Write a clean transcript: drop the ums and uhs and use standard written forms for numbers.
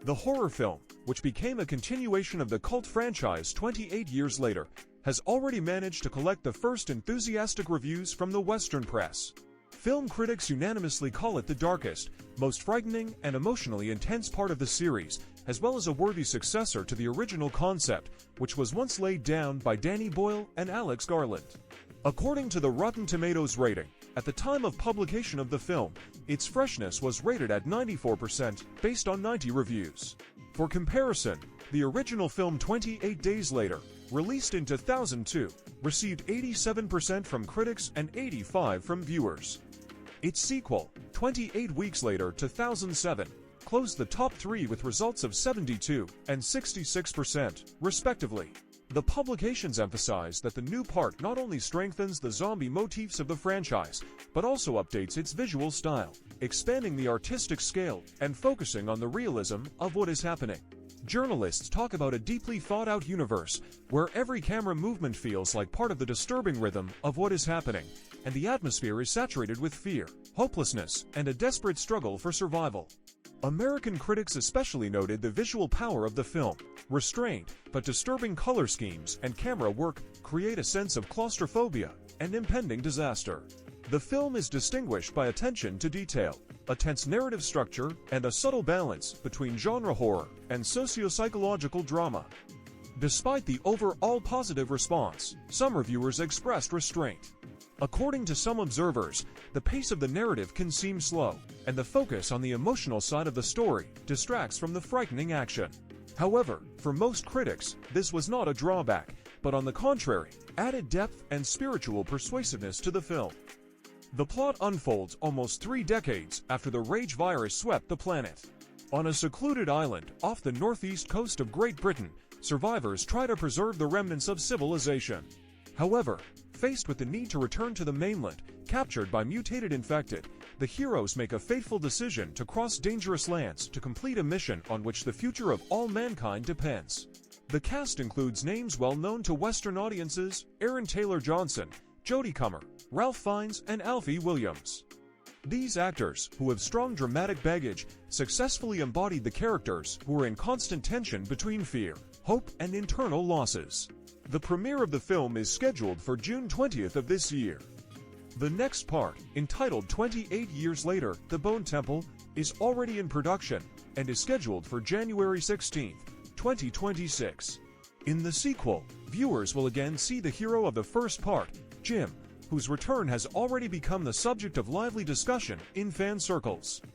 The horror film, which became a continuation of the cult franchise 28 years later, has already managed to collect the first enthusiastic reviews from the Western press. Film critics unanimously call it the darkest, most frightening, and emotionally intense part of the series, as well as a worthy successor to the original concept, which was once laid down by Danny Boyle and Alex Garland. According to the Rotten Tomatoes rating, at the time of publication of the film, its freshness was rated at 94% based on 90 reviews. For comparison, the original film 28 Days Later, released in 2002, received 87% from critics and 85% from viewers. Its sequel, 28 Weeks Later 2007, closed the top three with results of 72% and 66%, respectively. The publications emphasize that the new part not only strengthens the zombie motifs of the franchise, but also updates its visual style, expanding the artistic scale and focusing on the realism of what is happening. Journalists talk about a deeply thought-out universe, where every camera movement feels like part of the disturbing rhythm of what is happening, and the atmosphere is saturated with fear, hopelessness, and a desperate struggle for survival. American critics especially noted the visual power of the film. Restrained but disturbing color schemes and camera work create a sense of claustrophobia and impending disaster. The film is distinguished by attention to detail, a tense narrative structure, and a subtle balance between genre horror and socio-psychological drama. Despite the overall positive response, some reviewers expressed restraint. According to some observers, the pace of the narrative can seem slow, and the focus on the emotional side of the story distracts from the frightening action. However, for most critics, this was not a drawback, but on the contrary, added depth and spiritual persuasiveness to the film. The plot unfolds almost 3 decades after the Rage virus swept the planet. On a secluded island off the northeast coast of Great Britain, survivors try to preserve the remnants of civilization. However, faced with the need to return to the mainland, captured by mutated infected, the heroes make a fateful decision to cross dangerous lands to complete a mission on which the future of all mankind depends. The cast includes names well known to Western audiences: Aaron Taylor Johnson, Jodie Comer, Ralph Fiennes, and Alfie Williams. These actors, who have strong dramatic baggage, successfully embodied the characters who are in constant tension between fear, hope, and internal losses. The premiere of the film is scheduled for June 20th of this year. The next part, entitled 28 Years Later, The Bone Temple, is already in production and is scheduled for January 16, 2026. In the sequel, viewers will again see the hero of the first part, Jim, whose return has already become the subject of lively discussion in fan circles.